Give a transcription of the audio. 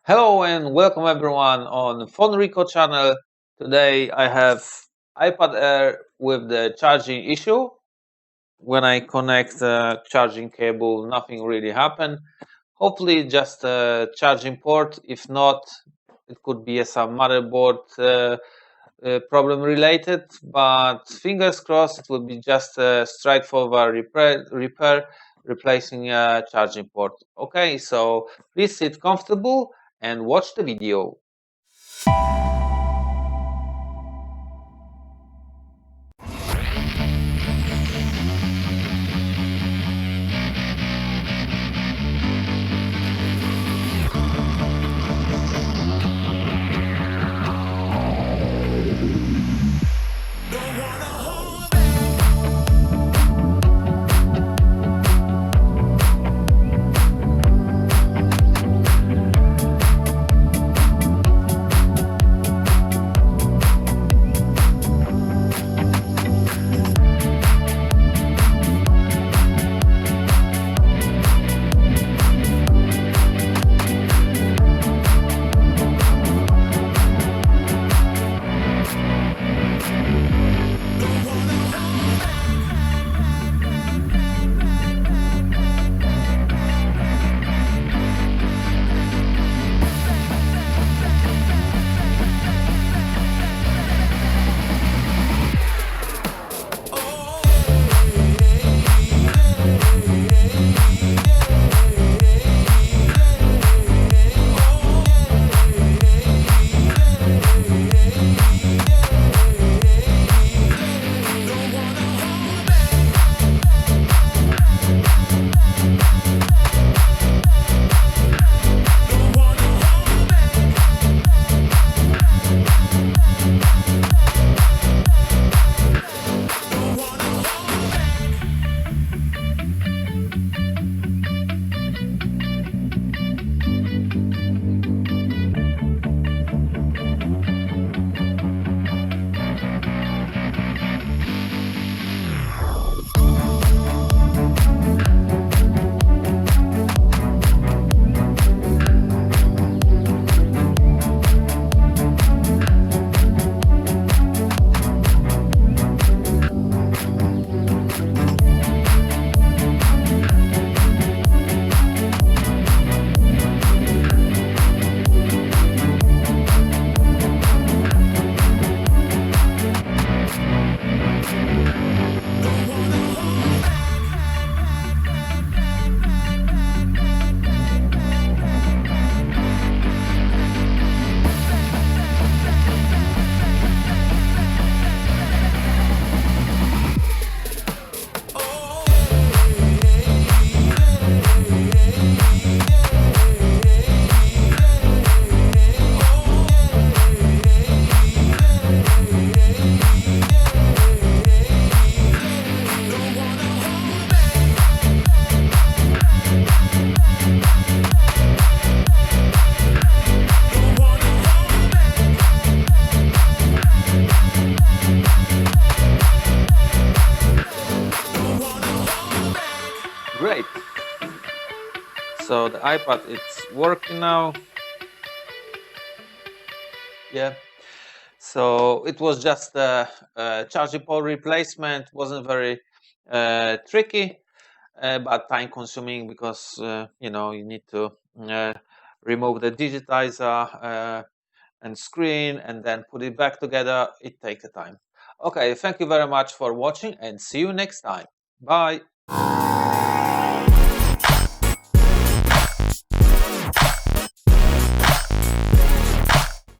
Hello and welcome everyone on PhoneReco channel. Today I have iPad Air with the charging issue. When I connect the charging cable, nothing really happened. Hopefully just a charging port. If not, it could be some motherboard problem related, but fingers crossed it will be just a straightforward repair replacing a charging port. Okay, so please sit comfortable and watch the video. Great. So the iPad it's working now. Yeah. So it was just a charging port replacement. Wasn't very tricky, but time consuming because you need to remove the digitizer and screen and then put it back together. It takes time. Okay, thank you very much for watching and see you next time. Bye.